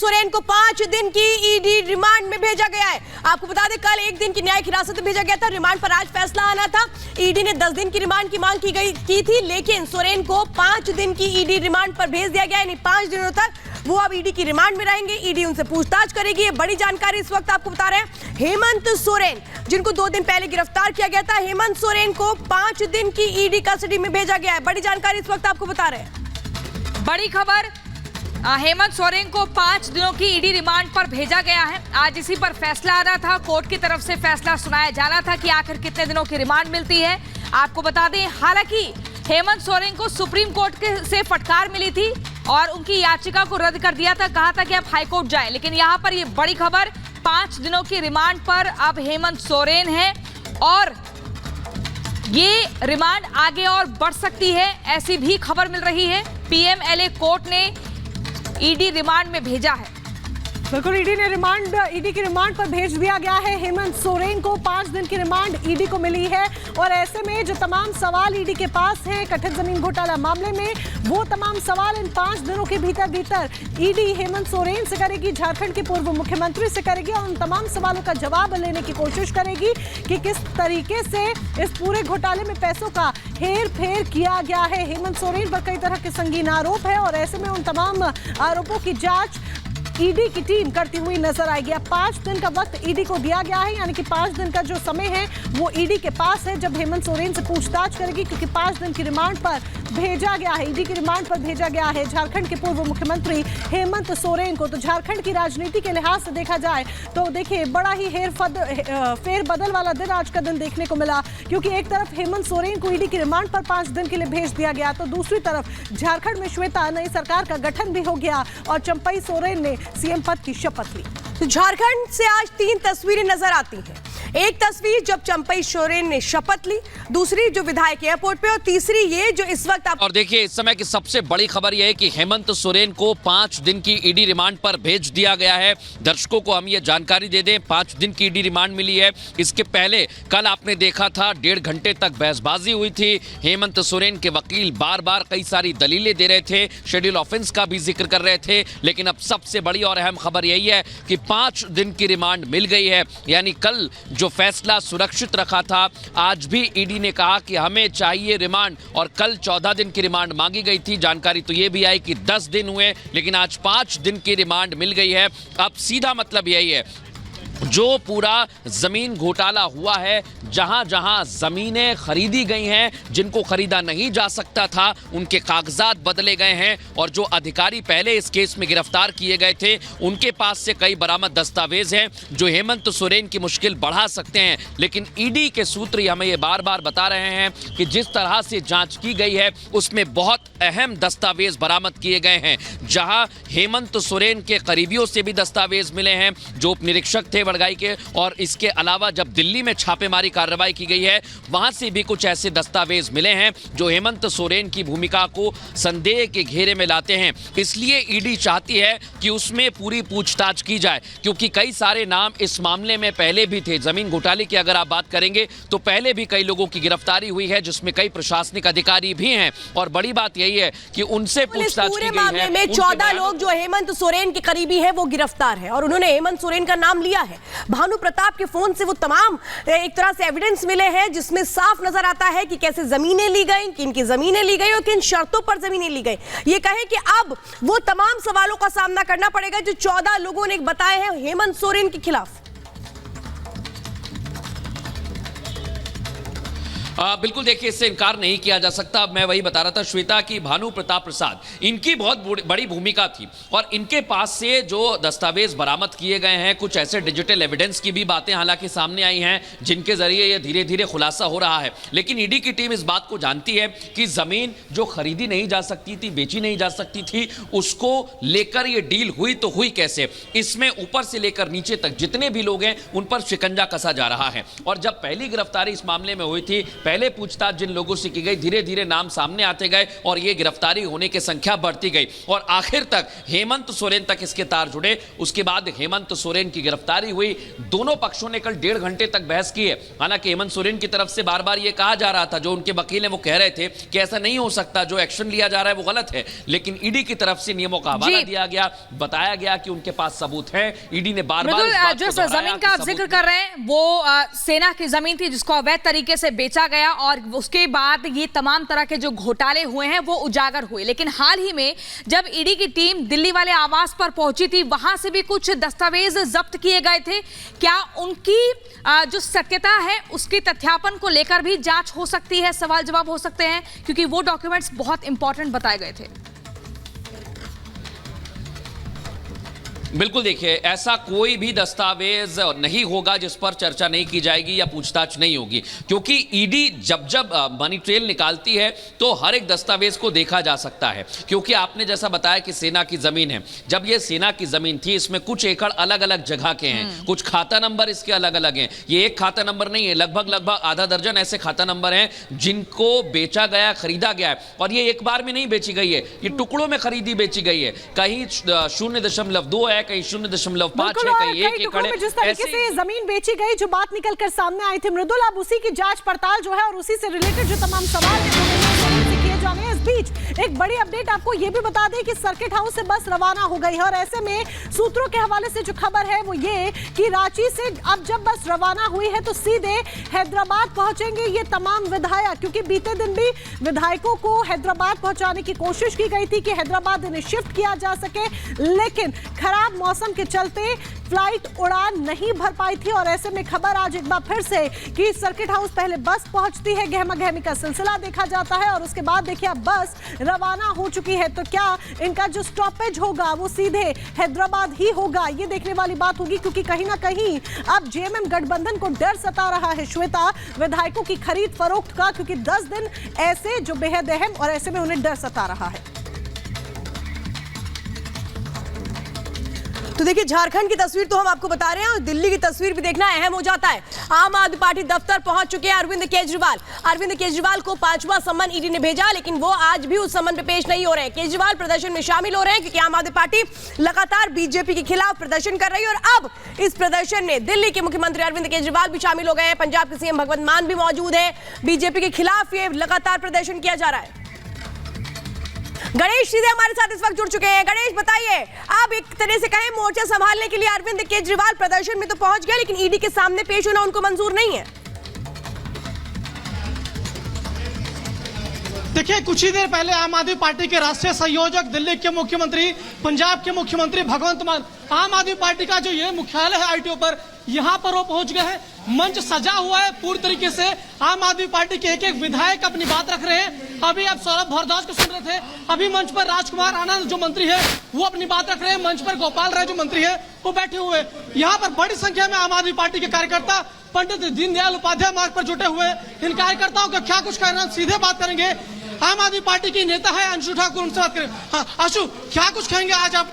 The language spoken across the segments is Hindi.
सोरेन को 5 दिन की ईडी रिमांड में भेजा गया है। आपको बता दें कल 1 दिन की न्यायिक हिरासत में भेजा गया था। रिमांड पर आज फैसला आना था। ईडी ने 10 दिन की रिमांड की मांग की थी, लेकिन सोरेन को 5 दिन की ईडी रिमांड पर भेज दिया गया, यानी 5 दिनों तक वो अब ईडी की रिमांड में रहेंगे। ईडी उनसे पूछताछ करेगी। ये बड़ी जानकारी इस वक्त आपको बता रहे हैं। हेमंत सोरेन, जिनको 2 दिन पहले गिरफ्तार किया गया था, हेमंत सोरेन को 5 दिन की ईडी कस्टडी में भेजा गया है। बड़ी जानकारी इस वक्त आपको बता रहे हैं। बड़ी खबर, हेमंत सोरेन को 5 दिनों की ईडी रिमांड पर भेजा गया है। आज इसी पर फैसला आना था। कोर्ट की तरफ से फैसला सुनाया जाना था कि आखिर कितने दिनों की रिमांड मिलती है। आपको बता दें, हालांकि हेमंत सोरेन को सुप्रीम कोर्ट से फटकार मिली थी और उनकी याचिका को रद्द कर दिया था। कहा था कि आप हाईकोर्ट जाएं, लेकिन यहां पर ये बड़ी खबर, 5 दिनों की रिमांड पर अब हेमंत सोरेन है और ये रिमांड आगे और बढ़ सकती है, ऐसी भी खबर मिल रही है। पीएमएलए कोर्ट ने ईडी रिमांड में भेजा है। बिल्कुल, ईडी की रिमांड पर भेज दिया गया है। हेमंत सोरेन को 5 दिन की रिमांड ईडी को मिली है और ऐसे में जो तमाम सवाल ईडी के पास हैं कथित जमीन घोटाला मामले में, वो तमाम सवाल इन 5 दिनों के भीतर ईडी हेमंत सोरेन से करेगी, झारखंड के पूर्व मुख्यमंत्री से करेगी और उन तमाम सवालों का जवाब लेने की कोशिश करेगी कि किस तरीके से इस पूरे घोटाले में पैसों का हेर फेर किया गया है। हेमंत सोरेन पर कई तरह के संगीन आरोप है और ऐसे में उन तमाम आरोपों की जांच ईडी की टीम करती हुई नजर आएगी। अब 5 दिन का वक्त ईडी को दिया गया है, यानी कि 5 दिन का जो समय है वो ईडी के पास है जब हेमंत सोरेन से पूछताछ करेगी, क्योंकि 5 दिन की रिमांड पर भेजा गया है, ईडी की रिमांड पर भेजा गया है झारखंड के पूर्व मुख्यमंत्री हेमंत सोरेन को। तो झारखंड की राजनीति के लिहाज से देखा जाए तो देखिए, बड़ा ही फेर बदल वाला दिन आज का दिन देखने को मिला, क्योंकि एक तरफ हेमंत सोरेन को ईडी की रिमांड पर 5 दिन के लिए भेज दिया गया, तो दूसरी तरफ झारखंड में श्वेता नई सरकार का गठन भी हो गया और चंपई सोरेन ने सीएम पद की शपथ ली। तो झारखंड से आज 3 तस्वीरें नजर आती हैं। एक तस्वीर जब चंपई सोरेन ने शपथ ली, दूसरी जो विधायक एयरपोर्ट पे, और तीसरी ये जो इस वक्त आप। और देखिए, इस समय की सबसे बड़ी खबर यह है कि हेमंत सोरेन को 5 दिन की ईडी रिमांड पर भेज दिया गया है। दर्शकों को हम ये जानकारी दे दें, 5 दिन की ईडी रिमांड मिली है। इसके पहले कल आपने देखा था 1.5 घंटे तक बहसबाजी हुई थी। हेमंत सोरेन के वकील बार बार कई सारी दलीलें दे रहे थे, शेड्यूल ऑफेंस का भी जिक्र कर रहे थे, लेकिन अब सबसे बड़ी और अहम खबर यही है कि 5 दिन की रिमांड मिल गई है। यानी कल जो फैसला सुरक्षित रखा था, आज भी ईडी ने कहा कि हमें चाहिए रिमांड, और कल 14 दिन की रिमांड मांगी गई थी। जानकारी तो यह भी आई कि 10 दिन हुए, लेकिन आज 5 दिन की रिमांड मिल गई है। अब सीधा मतलब यही है, जो पूरा जमीन घोटाला हुआ है, जहां जहां जमीनें खरीदी गई हैं, जिनको खरीदा नहीं जा सकता था, उनके कागजात बदले गए हैं, और जो अधिकारी पहले इस केस में गिरफ्तार किए गए थे, उनके पास से कई बरामद दस्तावेज हैं जो हेमंत सोरेन की मुश्किल बढ़ा सकते हैं। लेकिन ईडी के सूत्र हमें ये बार बार बता रहे हैं कि जिस तरह से जांच की गई है, उसमें बहुत अहम दस्तावेज बरामद किए गए हैं। जहां हेमंत सोरेन के करीबियों से भी दस्तावेज मिले हैं, जो उप निरीक्षक थे बड़गाई के, और इसके अलावा जब दिल्ली में छापेमारी कार्रवाई की गई है, वहां से भी कुछ ऐसे दस्तावेज मिले हैं जो हेमंत सोरेन की भूमिका को संदेह के घेरे में लाते हैं। इसलिए ईडी चाहती है कि उसमें पूरी पूछताछ की जाए, क्योंकि कई सारे नाम इस मामले में पहले भी थे। जमीन घोटाले की अगर आप बात करेंगे तो पहले भी कई लोगों की गिरफ्तारी हुई है, जिसमें कई प्रशासनिक अधिकारी भी हैं, और बड़ी बात यही है कि उनसे पूछताछ की गई है। मामले में 14 लोग जो हेमंत सोरेन के करीबी है वो गिरफ्तार है, और उन्होंने हेमंत सोरेन का नाम लिया है। भानु प्रताप के फोन से वो तमाम एक तरह से एविडेंस मिले हैं, जिसमें साफ नजर आता है कि कैसे जमीनें ली गई, किनकी जमीनें ली गई और किन शर्तों पर जमीनें ली गई। ये कहे कि अब वो तमाम सवालों का सामना करना पड़ेगा जो 14 लोगों ने बताए हैं हेमंत सोरेन के खिलाफ। बिल्कुल, देखिए, इससे इनकार नहीं किया जा सकता। मैं वही बता रहा था श्वेता की भानु प्रताप प्रसाद, इनकी बहुत बड़ी भूमिका थी, और इनके पास से जो दस्तावेज बरामद किए गए हैं, कुछ ऐसे डिजिटल एविडेंस की भी बातें हालांकि सामने आई हैं, जिनके जरिए ये धीरे धीरे खुलासा हो रहा है। लेकिन ईडी की टीम इस बात को जानती है कि जमीन जो खरीदी नहीं जा सकती थी, बेची नहीं जा सकती थी, उसको लेकर ये डील हुई तो हुई कैसे। इसमें ऊपर से लेकर नीचे तक जितने भी लोग हैं उन पर शिकंजा कसा जा रहा है। और जब पहली गिरफ्तारी इस मामले में हुई थी, पहले पूछताछ जिन लोगों से की गई, धीरे धीरे नाम सामने आते गए और ये गिरफ्तारी होने की संख्या बढ़ती गई और आखिर तक हेमंत सोरेन तक इसके तार जुड़े। उसके बाद हेमंत सोरेन की गिरफ्तारी हुई। दोनों पक्षों ने कल 1.5 घंटे तक बहस की है। हालांकि हेमंत सोरेन की तरफ से बार बार ये कहा जा रहा था, जो उनके वकील हैं वो कह रहे थे कि ऐसा नहीं हो सकता, जो एक्शन लिया जा रहा है वो गलत है, लेकिन ईडी की तरफ से नियमों का हवाला दिया गया, बताया गया कि उनके पास सबूत है। ईडी ने बार बार जो जमीन का आप जिक्र कर रहे हैं वो सेना की जमीन थी जिसको अवैध तरीके से बेचा गया और उसके बाद ये तमाम तरह के जो घोटाले हुए हैं वो उजागर हुए। लेकिन हाल ही में जब ईडी की टीम दिल्ली वाले आवास पर पहुंची थी, वहां से भी कुछ दस्तावेज जब्त किए गए थे। क्या उनकी जो सत्यता है उसकी तथ्यापन को लेकर भी जांच हो सकती है, सवाल जवाब हो सकते हैं, क्योंकि वो डॉक्यूमेंट्स बहुत इंपॉर्टेंट बताए गए थे। बिल्कुल, देखिए ऐसा कोई भी दस्तावेज नहीं होगा जिस पर चर्चा नहीं की जाएगी या पूछताछ नहीं होगी, क्योंकि ईडी जब जब मनी ट्रेल निकालती है तो हर एक दस्तावेज को देखा जा सकता है। क्योंकि आपने जैसा बताया कि सेना की जमीन है, जब ये सेना की जमीन थी इसमें कुछ एकड़ अलग अलग जगह के हैं, कुछ खाता नंबर इसके अलग अलग हैं। ये एक खाता नंबर नहीं है, लगभग आधा दर्जन ऐसे खाता नंबर हैं जिनको बेचा गया, खरीदा गया है। और ये एक बार में नहीं बेची गई है, ये टुकड़ों में खरीदी बेची गई है। कहीं 0.2 है, कहीं 0.5 है, कहीं 1 एकड़ है। जिस तरीके से जमीन बेची गई, जो बात निकलकर सामने आई थी मृदुल, अब उसी की जांच पड़ताल जो है और उसी से रिलेटेड जो तमाम सवाल है किए जा रहे हैं। इस बीच एक बड़ी अपडेट आपको ये भी बता दें कि सर्किट हाउस से बस रवाना हो गई है और ऐसे में सूत्रों के हवाले से जो खबर है वो ये कि रांची से अब जब बस रवाना हुई है तो सीधे हैदराबाद पहुंचेंगे ये तमाम विधायक, क्योंकि बीते दिन भी विधायकों को हैदराबाद पहुंचाने की कोशिश की गई थी कि हैदराबाद इन्हें शिफ्ट किया जा सके, लेकिन खराब मौसम के चलते फ्लाइट उड़ान नहीं भर पाई थी। और ऐसे में खबर आज एक बार फिर से कि सर्किट हाउस पहले बस पहुंचती है, गहमा गहमी का सिलसिला देखा जाता है और उसके बाद देखिए अब बस रवाना हो चुकी है। तो क्या इनका जो स्टॉपेज होगा वो सीधे हैदराबाद ही होगा, ये देखने वाली बात होगी, क्योंकि कहीं ना कहीं अब जेएमएम गठबंधन को डर सता रहा है श्वेता, विधायकों की खरीद फरोख्त का, क्योंकि 10 दिन ऐसे जो बेहद अहम और ऐसे में उन्हें डर सता रहा है। तो देखिए झारखंड की तस्वीर तो हम आपको बता रहे हैं और दिल्ली की तस्वीर भी देखना अहम हो जाता है। आम आदमी पार्टी दफ्तर पहुंच चुके हैं अरविंद केजरीवाल को 5वां सम्मन ईडी ने भेजा, लेकिन वो आज भी उस सम्मन पे पेश नहीं हो रहे हैं। केजरीवाल प्रदर्शन में शामिल हो रहे हैं क्योंकि आम आदमी पार्टी लगातार बीजेपी के खिलाफ प्रदर्शन कर रही है और अब इस प्रदर्शन में दिल्ली के मुख्यमंत्री अरविंद केजरीवाल भी शामिल हो गए हैं, पंजाब के सीएम भगवंत मान भी मौजूद है। बीजेपी के खिलाफ ये लगातार प्रदर्शन किया जा रहा है। गणेश सीधे हमारे साथ इस वक्त जुड़ चुके हैं। गणेश बताइए, आप एक तरह से कहें मोर्चा संभालने के लिए अरविंद केजरीवाल प्रदर्शन में तो पहुंच गए, लेकिन ईडी के सामने पेश होना उनको मंजूर नहीं है। देखिए, कुछ ही देर पहले आम आदमी पार्टी के राष्ट्रीय संयोजक, दिल्ली के मुख्यमंत्री, पंजाब के मुख्यमंत्री भगवंत मान, आम आदमी पार्टी का जो ये मुख्यालय है आईटीओ पर, यहाँ पर वो पहुंच गए हैं। मंच सजा हुआ है पूरी तरीके से। आम आदमी पार्टी के एक एक विधायक अपनी बात रख रहे हैं। अभी आप सौरभ भारद्वाज को सुन रहे थे, अभी मंच पर राजकुमार आनंद जो मंत्री है वो अपनी बात रख रहे हैं। मंच पर गोपाल राय जो मंत्री है वो बैठे हुए। यहाँ पर बड़ी संख्या में आम आदमी पार्टी के कार्यकर्ता पंडित दीनदयाल उपाध्याय मार्ग पर जुटे हुए। इन कार्यकर्ताओं का क्या कुछ कहना, सीधे बात करेंगे। आम आदमी पार्टी की नेता है अंशु ठाकुर, उनसे बात करें। हाँ अंशु, क्या कुछ कहेंगे आज आप?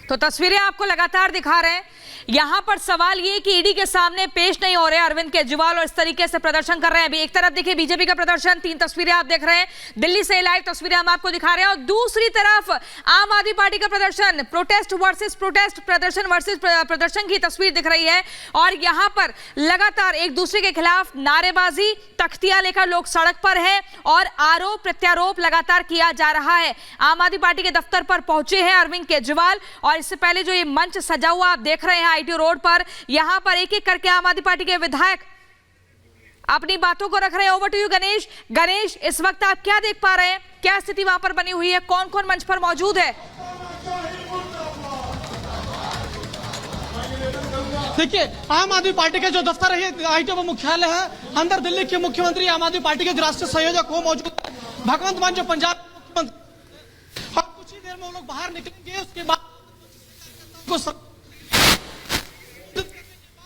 तो तस्वीरें आपको लगातार दिखा रहे हैं। यहां पर सवाल ये कि ईडी के सामने पेश नहीं हो रहे अरविंद केजरीवाल और इस तरीके से प्रदर्शन कर रहे हैं। अभी एक तरफ देखिए बीजेपी का प्रदर्शन, 3 तस्वीरें आप देख रहे हैं, दिल्ली से लाइव तस्वीरें हम आपको दिखा रहे हैं, और दूसरी तरफ आम आदमी पार्टी का प्रदर्शन, प्रोटेस्ट वर्सेस प्रोटेस्ट, प्रदर्शन वर्सेस प्रदर्शन की तस्वीर दिख रही है। और यहां पर लगातार एक दूसरे के खिलाफ नारेबाजी, तख्तियां लेकर लोग सड़क पर है और आरोप प्रत्यारोप लगातार किया जा रहा है। आम आदमी पार्टी के दफ्तर पर पहुंचे हैं अरविंद केजरीवाल और इससे पहले जो ये मंच सजा हुआ आप देख रहे हैं आईटी रोड पर, यहां पर एक एक करके आम आदमी पार्टी के विधायक अपनी बातों को रख रहे हैं। ओवर टू यू गणेश, इस वक्त आप क्या देख पा रहे हैं, क्या स्थिति वहां पर बनी हुई है, कौन कौन मंच पर मौजूद है? देखिए, आम आदमी पार्टी के जो दफ्तर है आईटीओ मुख्यालय है, अंदर दिल्ली के मुख्यमंत्री, आम आदमी पार्टी के राष्ट्रीय संयोजक वो मौजूद है, भगवंत मान जो पंजाब के मुख्यमंत्री। और कुछ ही देर में वो लोग बाहर निकलेंगे। उसके बाद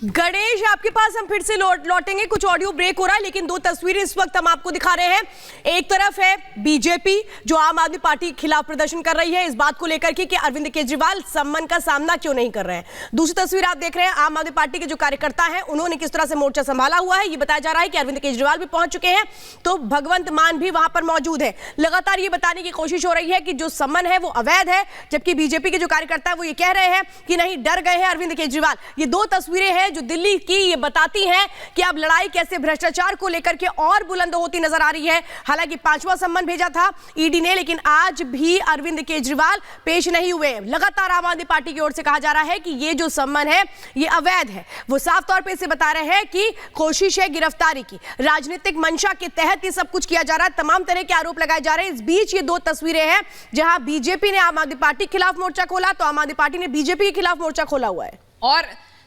गणेश, आपके पास हम फिर से लौटेंगे। कुछ ऑडियो ब्रेक हो रहा है, लेकिन दो तस्वीरें इस वक्त हम आपको दिखा रहे हैं। एक तरफ है बीजेपी जो आम आदमी पार्टी के खिलाफ प्रदर्शन कर रही है इस बात को लेकर कि अरविंद केजरीवाल सम्मान का सामना क्यों नहीं कर रहे हैं। दूसरी तस्वीर आप देख रहे हैं, आम आदमी पार्टी के जो कार्यकर्ता हैं उन्होंने किस तरह से मोर्चा संभाला हुआ है। ये बताया जा रहा है कि अरविंद केजरीवाल भी पहुंच चुके हैं, तो भगवंत मान भी वहां पर मौजूद है। लगातार ये बताने की कोशिश हो रही है कि जो सम्मान है वो अवैध है, जबकि बीजेपी के जो कार्यकर्ता है वो ये कह रहे हैं कि नहीं, डर गए हैं अरविंद केजरीवाल। ये दो तस्वीरें हैं जो दिल्ली की ये बताती हैं कि अब लड़ाई कैसे भ्रष्टाचार को लेकर के और बुलंद होती नजर आ रही है। हालांकि 5वां सम्मन भेजा था ईडी ने, लेकिन आज भी अरविंद केजरीवाल पेश नहीं हुए। लगातार आम आदमी पार्टी की ओर से कहा जा रहा है कि ये जो सम्मन है ये अवैध है। वो साफ तौर पे इसे बता रहे हैं कि कोशिश है गिरफ्तारी की, राजनीतिक मंशा के तहत ये सब कुछ किया जा रहा है। तमाम तरह के आरोप लगाए जा रहे हैं। इस बीच ये दो तस्वीरें हैं जहां बीजेपी ने आम आदमी पार्टी के खिलाफ मोर्चा खोला, तो आम आदमी पार्टी ने बीजेपी के खिलाफ मोर्चा खोला हुआ है। और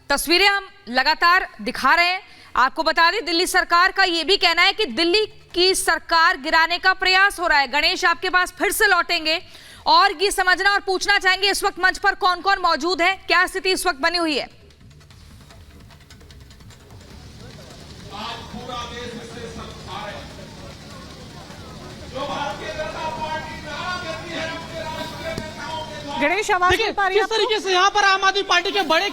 तस्वीरें हम लगातार दिखा रहे हैं। आपको बता दें, दिल्ली सरकार का यह भी कहना है कि दिल्ली की सरकार गिराने का प्रयास हो रहा है। गणेश, आपके पास फिर से लौटेंगे और ये समझना और पूछना चाहेंगे इस वक्त मंच पर कौन कौन मौजूद है, क्या स्थिति इस वक्त बनी हुई है। गणेश, आवाज मिल पा रही है किस तरीके से यहाँ पर आम आदमी पार्टी के बड़े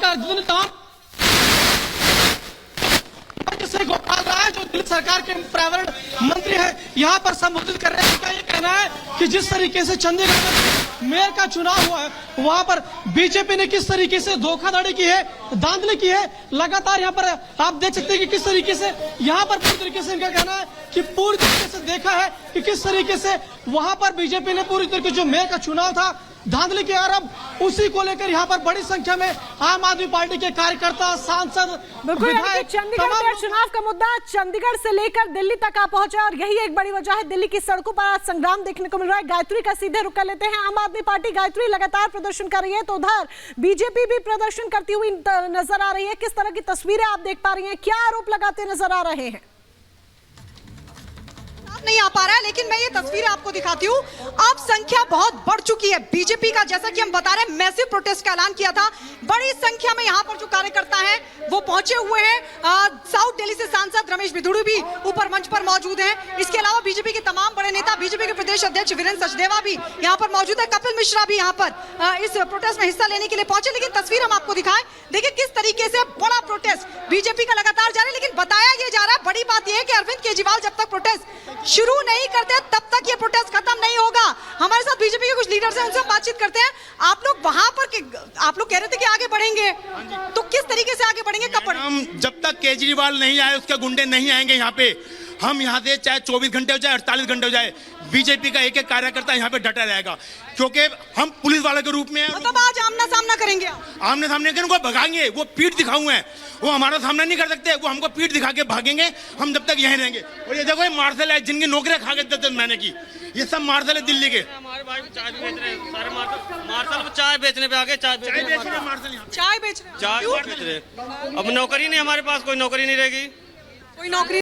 से गोपाल राय जो दिल्ली सरकार के पर्यावरण मंत्री है यहाँ पर संबोधित कर रहे हैं। उनका ये कहना है कि जिस तरीके से चंडीगढ़ में मेयर का चुनाव हुआ है वहां पर बीजेपी ने किस तरीके से धोखाधड़ी की है, धांधली की है। लगातार यहाँ पर आप देख सकते हैं कि किस तरीके से यहाँ पर पूरी तरीके से इनका कहना है कि पूरी तरीके से देखा है कि किस तरीके से वहां पर बीजेपी ने पूरी तरीके से जो मेयर का चुनाव था धांधली की, और अब उसी को लेकर यहाँ पर बड़ी संख्या में आम आदमी पार्टी के कार्यकर्ता, सांसद, विधायक, चंडीगढ़ में चुनाव का मुद्दा चंडीगढ़ से लेकर दिल्ली तक आ पहुंचा और यही एक बड़ी वजह है। दिल्ली की सड़कों पर आज संग्राम देखने को मिल रहा है। गायत्री का सीधे रुख कर लेते हैं। आम आदमी पार्टी गायत्री लगातार प्रदर्शन कर रही है, तो उधर बीजेपी भी प्रदर्शन करती हुई नजर आ रही है। किस तरह की तस्वीरें आप देख पा रही हैं, क्या आरोप लगाते नजर आ रहे हैं? नहीं आ पा रहा है, लेकिन मैं ये तस्वीर आपको दिखाती हूँ। अब संख्या बहुत बढ़ चुकी है बीजेपी का, जैसा कि हम बता रहे हैं, मैसिव प्रोटेस्ट का ऐलान किया था। बड़ी संख्या में यहाँ पर जो कार्यकर्ता हैं वो पहुंचे हुए हैं। साउथ दिल्ली से सांसद रमेश बिधूड़ी भी ऊपर मंच पर मौजूद हैं। इसके अलावा बीजेपी के तमाम बड़े नेता, बीजेपी के प्रदेश अध्यक्ष वीरेंद्र सचदेवा भी यहाँ पर मौजूद है। कपिल मिश्रा भी यहाँ पर इस प्रोटेस्ट में हिस्सा लेने के लिए पहुंचे। लेकिन तस्वीर हम आपको दिखाएं, देखिए किस तरीके से बड़ा प्रोटेस्ट बीजेपी का लगातार जारी है। लेकिन बताया यह जा रहा है, बड़ी बात यह है कि अरविंद केजरीवाल जब तक प्रोटेस्ट शुरू नहीं करते तब तक ये प्रोटेस्ट खत्म नहीं होगा। हमारे साथ बीजेपी के कुछ लीडर्स हैं, उनसे हम बातचीत करते हैं। आप लोग वहां पर आप लोग कह रहे थे कि आगे बढ़ेंगे, तो किस तरीके से आगे बढ़ेंगे, कब बढ़ेंगे? हम जब तक केजरीवाल नहीं आए, उसके गुंडे नहीं आएंगे यहाँ पे, हम यहाँ से चाहे 24 घंटे हो जाए, 48 घंटे हो जाए, बीजेपी का एक एक कार्यकर्ता यहाँ पे डटा रहेगा, क्योंकि हम पुलिस वाले के रूप में हैं। मतलब आज आमना सामना करेंगे, आमने सामने उनको भगाएंगे। वो पीठ दिखाऊ हैं, वो हमारा सामना नहीं कर सकते, वो हमको पीठ दिखा के भागेंगे। हम जब तक यहीं रहेंगे। और ये देखो, ये मार्शल है जिनकी नौकरियां खा के 10 महीने की, ये सब मार्शल है दिल्ली के। हमारे भाई चाय भी बेच रहे हैं, सारे मार्शल चाय बेचने पे आगे, चाय बेच रहे हैं मार्शल, चाय बेच रहे हैं। अब नौकरी नहीं, हमारे पास कोई नौकरी नहीं रहेगी, कोई नौकरी